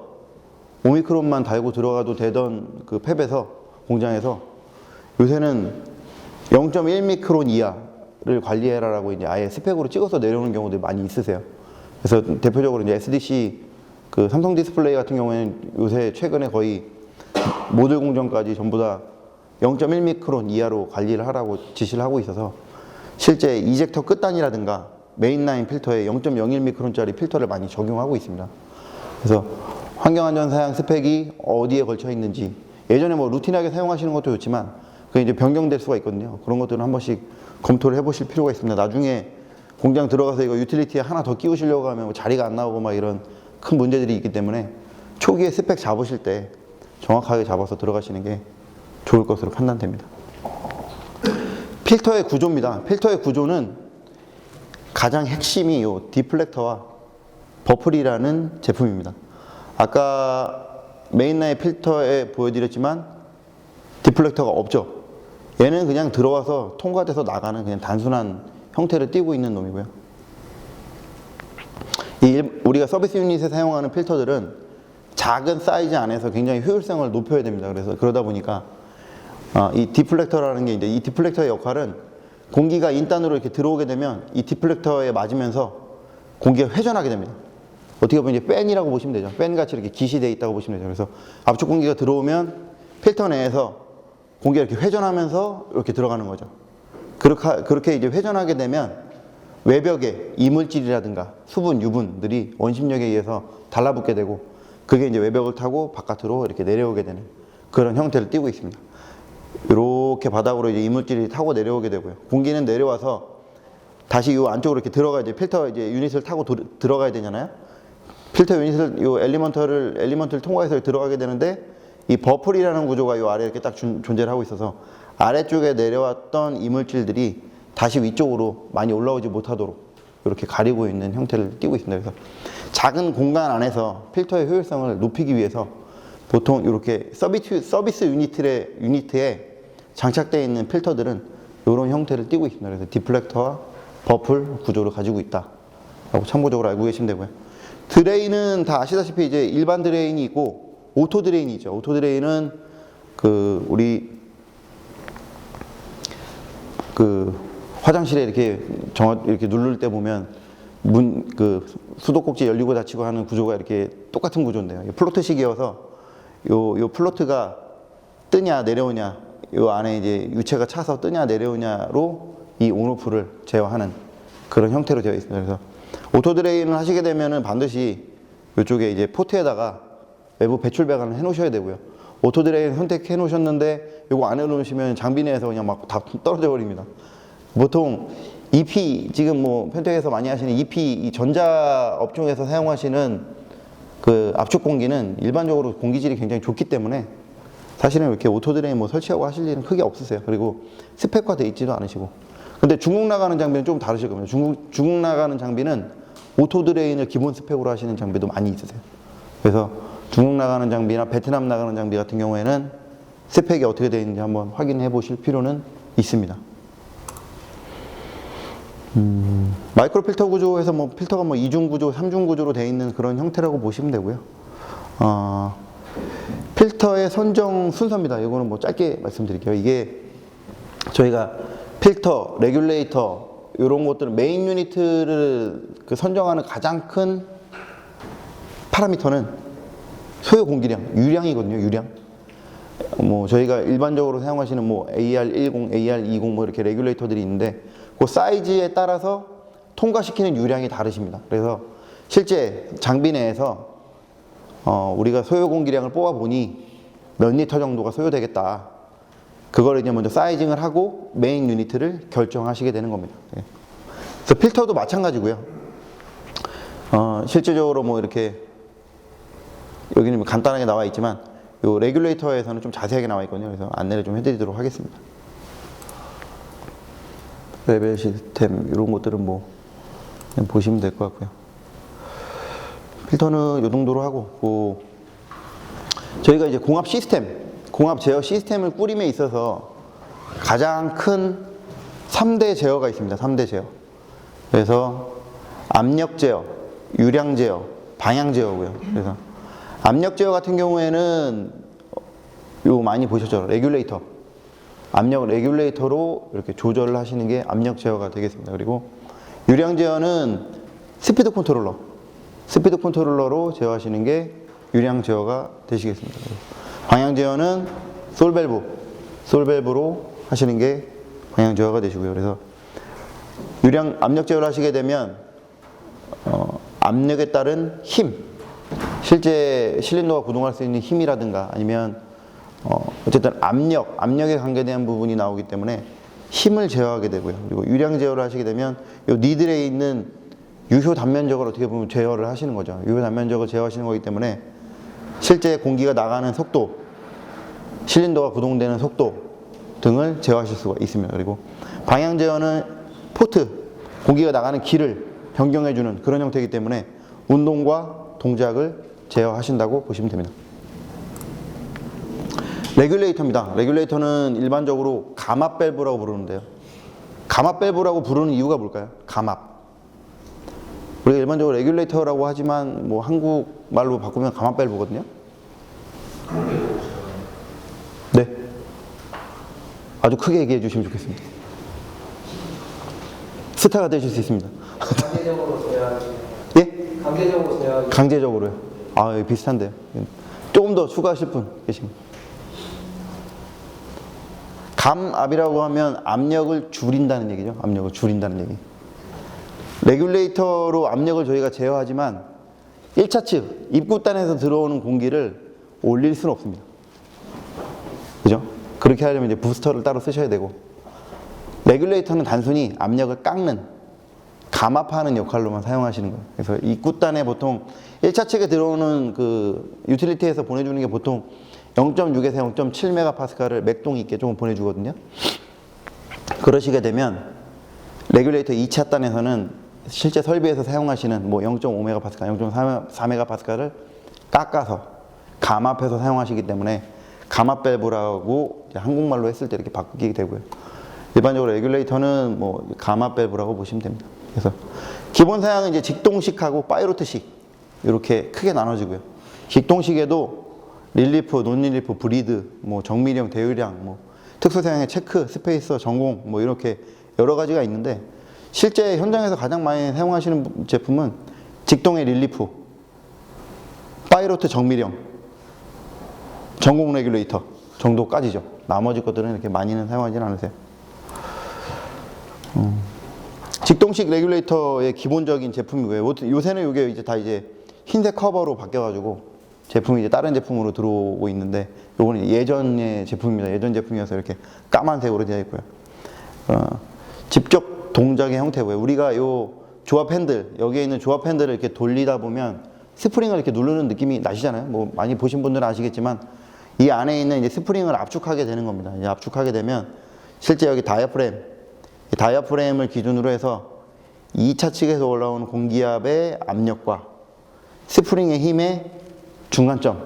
5미크론만 달고 들어가도 되던 그 팹에서 공장에서 요새는 0.1미크론 이하를 관리해라라고 이제 아예 스펙으로 찍어서 내려오는 경우들이 많이 있으세요. 그래서 대표적으로 이제 SDC 그 삼성 디스플레이 같은 경우에는 요새 최근에 거의 모듈 공정까지 전부 다 0.1미크론 이하로 관리를 하라고 지시를 하고 있어서 실제 이젝터 끝단이라든가 메인라인 필터에 0.01미크론짜리 필터를 많이 적용하고 있습니다. 그래서 환경안전 사양 스펙이 어디에 걸쳐 있는지 예전에 뭐 루틴하게 사용하시는 것도 좋지만 그게 이제 변경될 수가 있거든요. 그런 것들은 한 번씩 검토를 해보실 필요가 있습니다. 나중에 공장 들어가서 이거 유틸리티에 하나 더 끼우시려고 하면 뭐 자리가 안 나오고 막 이런 큰 문제들이 있기 때문에 초기에 스펙 잡으실 때 정확하게 잡아서 들어가시는 게 좋을 것으로 판단됩니다. 필터의 구조입니다. 필터의 구조는 가장 핵심이 이 디플렉터와 버플이라는 제품입니다. 아까 메인라인 필터에 보여드렸지만 디플렉터가 없죠. 얘는 그냥 들어와서 통과돼서 나가는 그냥 단순한 형태를 띠고 있는 놈이고요. 우리가 서비스 유닛에 사용하는 필터들은 작은 사이즈 안에서 굉장히 효율성을 높여야 됩니다. 그래서 그러다 보니까 이 디플렉터라는 게 이제 이 디플렉터의 역할은 공기가 인단으로 이렇게 들어오게 되면 이 디플렉터에 맞으면서 공기가 회전하게 됩니다. 어떻게 보면 이제 팬이라고 보시면 되죠. 팬같이 이렇게 깃이 돼 있다고 보시면 되죠. 그래서 압축 공기가 들어오면 필터 내에서 공기가 이렇게 회전하면서 이렇게 들어가는 거죠. 그렇게 이제 회전하게 되면 외벽에 이물질이라든가 수분, 유분들이 원심력에 의해서 달라붙게 되고 그게 이제 외벽을 타고 바깥으로 이렇게 내려오게 되는 그런 형태를 띠고 있습니다. 이렇게 바닥으로 이제 이물질이 타고 내려오게 되고요. 공기는 내려와서 다시 이 안쪽으로 이렇게 들어가 이제 필터 이제 유닛을 타고 들어가야 되잖아요. 필터 유닛을 요 엘리먼트를 통과해서 들어가게 되는데 이 버플이라는 구조가 요 아래에 이렇게 딱 존재를 하고 있어서 아래쪽에 내려왔던 이물질들이 다시 위쪽으로 많이 올라오지 못하도록 이렇게 가리고 있는 형태를 띠고 있습니다. 그래서 작은 공간 안에서 필터의 효율성을 높이기 위해서 보통 이렇게 서비스 유니트에 장착되어 있는 필터들은 이런 형태를 띠고 있습니다. 그래서 디플렉터와 버플 구조를 가지고 있다라고 참고적으로 알고 계시면 되고요. 드레인은 다 아시다시피 이제 일반 드레인이 있고 오토 드레인이 있죠. 오토 드레인은 우리 화장실에 이렇게 이렇게 누를 때 보면 수도꼭지 열리고 닫히고 하는 구조가 이렇게 똑같은 구조인데요. 플로트식이어서 요 플로트가 뜨냐 내려오냐, 요 안에 이제 유체가 차서 뜨냐 내려오냐로 이 온오프를 제어하는 그런 형태로 되어 있습니다. 그래서 오토 드레인을 하시게 되면은 반드시 이쪽에 이제 포트에다가 외부 배출 배관을 해 놓으셔야 되고요. 오토 드레인 선택해 놓으셨는데 요거 안 해 놓으시면 장비 내에서 그냥 막 다 떨어져 버립니다. 보통 EP 지금 뭐 편택에서 많이 하시는 EP 이 전자 업종에서 사용하시는 그 압축 공기는 일반적으로 공기질이 굉장히 좋기 때문에 사실은 이렇게 오토 드레인 뭐 설치하고 하실 일은 크게 없으세요. 그리고 스펙화 돼 있지도 않으시고. 근데 중국 나가는 장비는 좀 다르실 겁니다. 중국 나가는 장비는 오토 드레인을 기본 스펙으로 하시는 장비도 많이 있으세요. 그래서 중국 나가는 장비나 베트남 나가는 장비 같은 경우에는 스펙이 어떻게 되어 있는지 한번 확인해 보실 필요는 있습니다. 마이크로 필터 구조에서 뭐 필터가 뭐 2중 구조, 3중 구조로 되어 있는 그런 형태라고 보시면 되고요. 필터의 선정 순서입니다. 이거는 뭐 짧게 말씀드릴게요. 이게 저희가 필터, 레귤레이터 이런 것들은 메인 유니트를 선정하는 가장 큰 파라미터는 소요 공기량, 유량이거든요. 유량. 뭐 저희가 일반적으로 사용하시는 뭐 AR10, AR20 뭐 이렇게 레귤레이터들이 있는데 그 사이즈에 따라서 통과시키는 유량이 다르십니다. 그래서 실제 장비 내에서 우리가 소요 공기량을 뽑아 보니 몇 리터 정도가 소요되겠다. 그걸 이제 먼저 사이징을 하고 메인 유니트를 결정하시게 되는 겁니다. 예. 그래서 필터도 마찬가지고요. 실제적으로 뭐 이렇게 여기는 간단하게 나와 있지만 요 레귤레이터에서는 좀 자세하게 나와 있거든요. 그래서 안내를 좀 해드리도록 하겠습니다. 레벨 시스템 이런 것들은 뭐 그냥 보시면 될 것 같고요. 필터는 요 정도로 하고 저희가 이제 공합 제어 시스템을 꾸림에 있어서 가장 큰 3대 제어가 있습니다. 3대 제어. 그래서 압력 제어, 유량 제어, 방향 제어고요. 그래서 압력 제어 같은 경우에는 요 많이 보셨죠? 레귤레이터. 압력 레귤레이터로 이렇게 조절을 하시는 게 압력 제어가 되겠습니다. 그리고 유량 제어는 스피드 컨트롤러로 제어하시는 게 유량 제어가 되시겠습니다. 방향 제어는 솔밸브로 하시는 게 방향 제어가 되시고요. 그래서 압력 제어를 하시게 되면 압력에 따른 힘, 실제 실린더가 구동할 수 있는 힘이라든가 아니면 어쨌든 압력에 관계된 부분이 나오기 때문에 힘을 제어하게 되고요. 그리고 유량 제어를 하시게 되면 이 니들에 있는 유효 단면적을 어떻게 보면 제어를 하시는 거죠. 유효 단면적을 제어하시는 거기 때문에 실제 공기가 나가는 속도, 실린더가 구동되는 속도 등을 제어하실 수가 있습니다. 그리고 방향 제어는 포트, 공기가 나가는 길을 변경해주는 그런 형태이기 때문에 운동과 동작을 제어하신다고 보시면 됩니다. 레귤레이터입니다. 레귤레이터는 일반적으로 감압 밸브라고 부르는데요. 감압 밸브라고 부르는 이유가 뭘까요? 감압. 우리가 일반적으로 레귤레이터라고 하지만 뭐 한국말로 바꾸면 감압 밸브거든요. 네. 아주 크게 얘기해 주시면 좋겠습니다. 스타가 되실 수 있습니다. 강제적으로 제어하시는 예? 강제적으로 제어하기. 강제적으로요. 아, 여기 비슷한데요. 조금 더 추가하실 분 계십니다. 감압이라고 하면 압력을 줄인다는 얘기죠. 압력을 줄인다는 얘기. 레귤레이터로 압력을 저희가 제어하지만 1차 측, 입구단에서 들어오는 공기를 올릴 수는 없습니다. 그죠? 그렇게 하려면 이제 부스터를 따로 쓰셔야 되고, 레귤레이터는 단순히 압력을 깎는, 감압하는 역할로만 사용하시는 거예요. 그래서 입구단에 보통 1차 측에 들어오는 그 유틸리티에서 보내주는 게 보통 0.6에서 0.7MPa를 맥동 있게 조금 보내주거든요. 그러시게 되면 레귤레이터 2차 단에서는 실제 설비에서 사용하시는 뭐 0.5MPa, 0.4MPa를 깎아서 감압해서 사용하시기 때문에 감압 밸브라고 한국말로 했을 때 이렇게 바뀌게 되고요. 일반적으로 레귤레이터는 뭐 감압 밸브라고 보시면 됩니다. 그래서 기본 사양은 이제 직동식하고 파이로트식 이렇게 크게 나눠지고요. 직동식에도 릴리프, 논릴리프, 브리드, 뭐 정밀형, 대유량, 뭐 특수 사양의 체크, 스페이서, 전공 뭐 이렇게 여러 가지가 있는데, 실제 현장에서 가장 많이 사용하시는 제품은 직동의 릴리프, 파이로트 정밀형, 전공 레귤레이터 정도까지죠. 나머지 것들은 이렇게 많이는 사용하지는 않으세요. 직동식 레귤레이터의 기본적인 제품이고요. 요새는 이게 이제 다 이제 흰색 커버로 바뀌어가지고 제품이 이제 다른 제품으로 들어오고 있는데, 요거는 예전의 제품입니다. 예전 제품이어서 이렇게 까만색으로 되어 있고요. 직접 동작의 형태고요. 우리가 요 조합 핸들, 여기에 있는 조합 핸들을 이렇게 돌리다 보면 스프링을 이렇게 누르는 느낌이 나시잖아요. 뭐 많이 보신 분들은 아시겠지만 이 안에 있는 이제 스프링을 압축하게 되는 겁니다. 이제 압축하게 되면 실제 여기 다이아프램, 이 다이아프램을 기준으로 해서 2차 측에서 올라오는 공기압의 압력과 스프링의 힘의 중간점,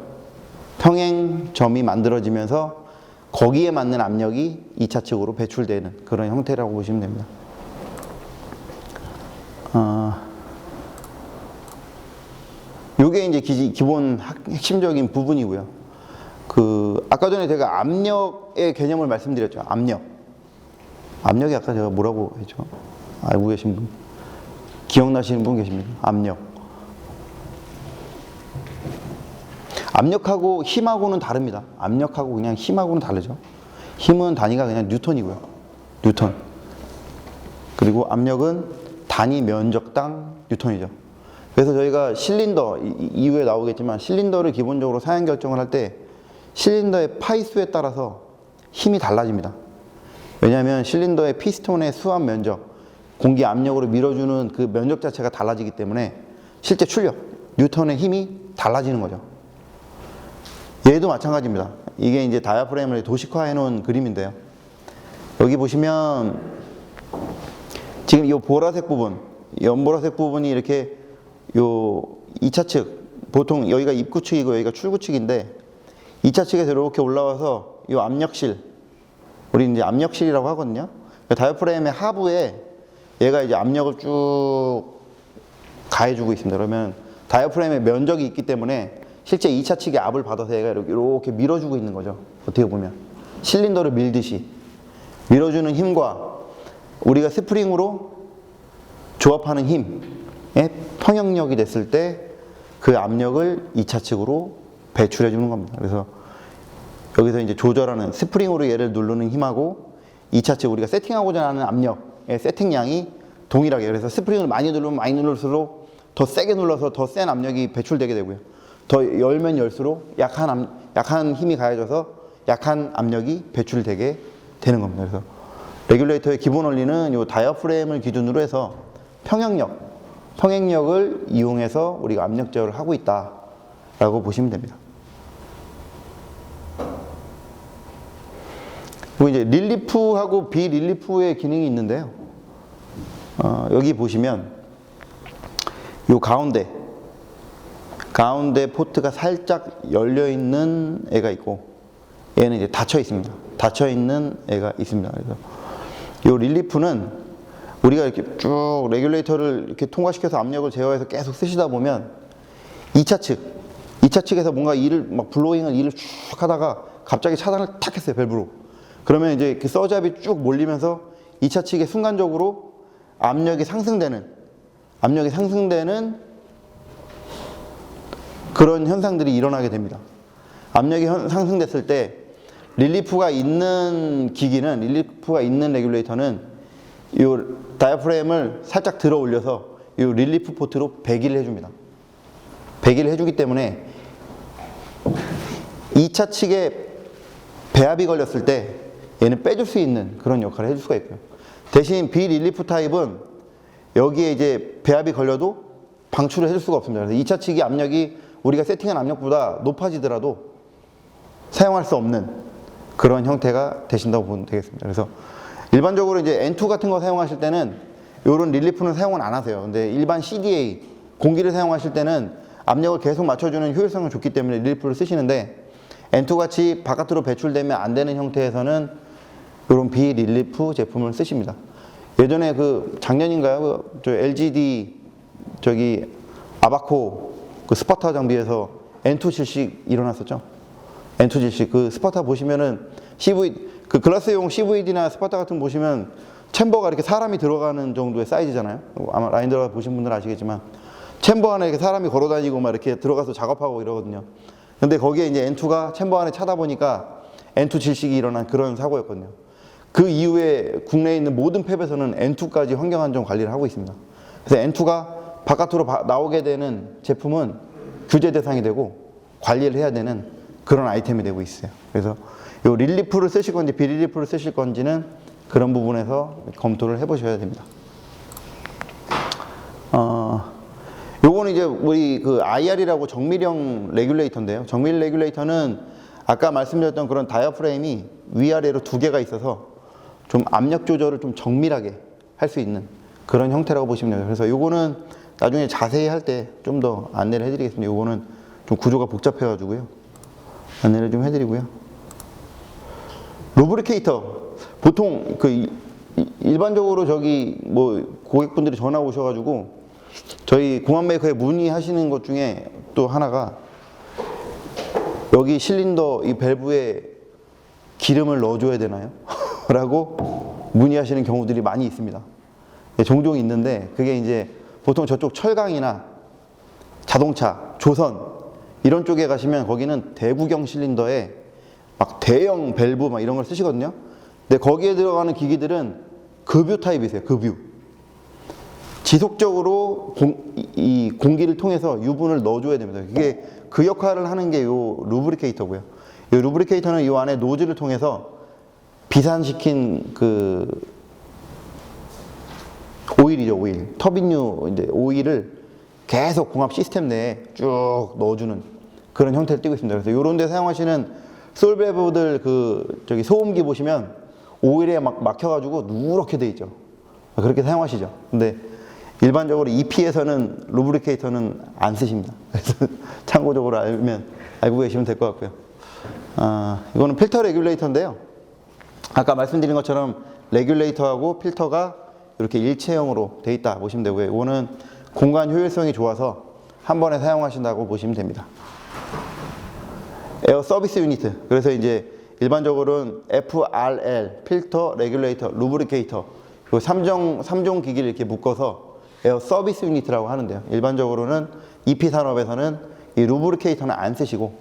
평행점이 만들어지면서 거기에 맞는 압력이 2차 측으로 배출되는 그런 형태라고 보시면 됩니다. 요게 이제 기본 핵심적인 부분이고요. 아까 전에 제가 압력의 개념을 말씀드렸죠. 압력이 아까 제가 뭐라고 했죠? 알고 계신 분? 기억나시는 분 계십니까? 압력하고 힘하고는 다릅니다. 압력하고 그냥 힘하고는 다르죠. 힘은 단위가 그냥 뉴턴이고요. 뉴턴. 그리고 압력은 단위 면적당 뉴턴이죠. 그래서 저희가 실린더, 이후에 나오겠지만 실린더를 기본적으로 사양 결정을 할 때 실린더의 파이수에 따라서 힘이 달라집니다. 왜냐하면 실린더의 피스톤의 수압 면적, 공기 압력으로 밀어주는 그 면적 자체가 달라지기 때문에 실제 출력, 뉴턴의 힘이 달라지는 거죠. 얘도 마찬가지입니다. 이게 이제 다이아프램을 도식화해 놓은 그림인데요. 여기 보시면 지금 이 보라색 부분, 연보라색 부분이 이렇게 요 2차 측, 보통 여기가 입구 측이고 여기가 출구 측인데 2차 측에서 이렇게 올라와서 이 압력실, 우리 이제 압력실이라고 하거든요. 다이아프램의 하부에 얘가 이제 압력을 쭉 가해주고 있습니다. 그러면 다이아프램의 면적이 있기 때문에 실제 2차 측의 압을 받아서 얘가 이렇게 밀어주고 있는 거죠. 어떻게 보면 실린더를 밀듯이 밀어주는 힘과 우리가 스프링으로 조합하는 힘의 평형력이 됐을 때 그 압력을 2차 측으로 배출해 주는 겁니다. 그래서 여기서 이제 조절하는 스프링으로 얘를 누르는 힘하고 2차 측 우리가 세팅하고자 하는 압력의 세팅량이 동일하게, 그래서 스프링을 많이 누르면 많이 누를수록 더 세게 눌러서 더 센 압력이 배출되게 되고요. 더 열면 열수록 약한 힘이 가해져서 약한 압력이 배출되게 되는 겁니다. 그래서 레귤레이터의 기본 원리는 이 다이아프램을 기준으로 해서 평행력을 이용해서 우리가 압력 제어를 하고 있다라고 보시면 됩니다. 그리고 이제 릴리프하고 비릴리프의 기능이 있는데요. 여기 보시면 이 가운데 포트가 살짝 열려 있는 애가 있고, 얘는 이제 닫혀 있습니다. 닫혀 있는 애가 있습니다. 그래서 이 릴리프는 우리가 이렇게 쭉 레귤레이터를 이렇게 통과시켜서 압력을 제어해서 계속 쓰시다 보면 2차 측에서 뭔가 일을 쭉 하다가 갑자기 차단을 탁 했어요, 밸브로. 그러면 이제 그 서잡이 쭉 몰리면서 2차 측에 순간적으로 압력이 상승되는 그런 현상들이 일어나게 됩니다. 압력이 상승됐을 때 릴리프가 있는 기기는, 릴리프가 있는 레귤레이터는 이 다이어프램을 살짝 들어 올려서 이 릴리프 포트로 배기를 해줍니다. 배기를 해주기 때문에 2차 측에 배압이 걸렸을 때 얘는 빼줄 수 있는 그런 역할을 해줄 수가 있고요. 대신 비릴리프 타입은 여기에 이제 배압이 걸려도 방출을 해줄 수가 없습니다. 그래서 2차 측이 압력이 우리가 세팅한 압력보다 높아지더라도 사용할 수 없는 그런 형태가 되신다고 보면 되겠습니다. 그래서 일반적으로 이제 N2 같은 거 사용하실 때는 이런 릴리프는 사용은 안 하세요. 근데 일반 CDA, 공기를 사용하실 때는 압력을 계속 맞춰주는 효율성이 좋기 때문에 릴리프를 쓰시는데, N2 같이 바깥으로 배출되면 안 되는 형태에서는 이런 비릴리프 제품을 쓰십니다. 예전에 그 작년인가요? 저 LGD 저기 아바코 그 스파타 장비에서 N2 질식 일어났었죠. N2 질식 그 스파타 보시면은 그 글라스용 CVD나 스파타 같은 거 보시면 챔버가 이렇게 사람이 들어가는 정도의 사이즈잖아요. 아마 라인 들어가 보신 분들은 아시겠지만 챔버 안에 이렇게 사람이 걸어 다니고 막 이렇게 들어가서 작업하고 이러거든요. 근데 거기에 이제 N2가 챔버 안에 차다 보니까 N2 질식이 일어난 그런 사고였거든요. 그 이후에 국내에 있는 모든 팹에서는 N2까지 환경 안전 관리를 하고 있습니다. 그래서 N2가 바깥으로 나오게 되는 제품은 규제 대상이 되고 관리를 해야 되는 그런 아이템이 되고 있어요. 그래서 요 릴리프를 쓰실 건지 비릴리프를 쓰실 건지는 그런 부분에서 검토를 해보셔야 됩니다. 요거는 이제 우리 그 IR이라고 정밀형 레귤레이터인데요. 정밀 레귤레이터는 아까 말씀드렸던 그런 다이어프레임이 위아래로 두 개가 있어서 좀 압력 조절을 좀 정밀하게 할 수 있는 그런 형태라고 보시면 돼요. 그래서 요거는 나중에 자세히 할 때 좀 더 안내를 해드리겠습니다. 요거는 좀 구조가 복잡해가지고요. 안내를 좀 해드리고요. 루브리케이터. 보통 그 일반적으로 저기 뭐 고객분들이 전화 오셔가지고 저희 공합 메이커에 문의하시는 것 중에 또 하나가 여기 실린더 이 밸브에 기름을 넣어줘야 되나요? 라고 문의하시는 경우들이 많이 있습니다. 종종 있는데 그게 이제 보통 저쪽 철강이나 자동차, 조선 이런 쪽에 가시면 거기는 대구경 실린더에 막 대형 밸브 막 이런 걸 쓰시거든요. 근데 거기에 들어가는 기기들은 급유 타입이세요. 급유. 지속적으로 이 공기를 통해서 유분을 넣어줘야 됩니다. 그게 그 역할을 하는 게 요 루브리케이터고요. 이 루브리케이터는 이 안에 노즐을 통해서 비산시킨 그 오일이죠, 오일. 터빈유 이제 오일을 계속 공합 시스템 내에 쭉 넣어주는 그런 형태를 띠고 있습니다. 그래서 이런 데 사용하시는 솔밸브들 그 저기 소음기 보시면 오일에 막 막혀가지고 누렇게 돼 있죠. 그렇게 사용하시죠. 근데 일반적으로 EP에서는 루브리케이터는 안 쓰십니다. 그래서 참고적으로 알고 계시면 될 것 같고요. 이거는 필터 레귤레이터인데요. 아까 말씀드린 것처럼 레귤레이터하고 필터가 이렇게 일체형으로 돼 있다 보시면 되고요. 이거는 공간 효율성이 좋아서 한 번에 사용하신다고 보시면 됩니다. 에어 서비스 유니트. 그래서 이제 일반적으로는 FRL, 필터, 레귤레이터, 루브리케이터 그 3종 기기를 이렇게 묶어서 에어 서비스 유니트라고 하는데요. 일반적으로는 EP 산업에서는 이 루브리케이터는 안 쓰시고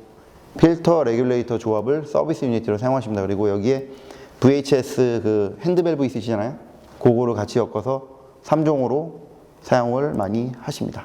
필터, 레귤레이터 조합을 서비스 유니트로 사용하십니다. 그리고 여기에 VHS 그 핸드밸브 있으시잖아요. 그거를 같이 엮어서 3종으로 사용을 많이 하십니다.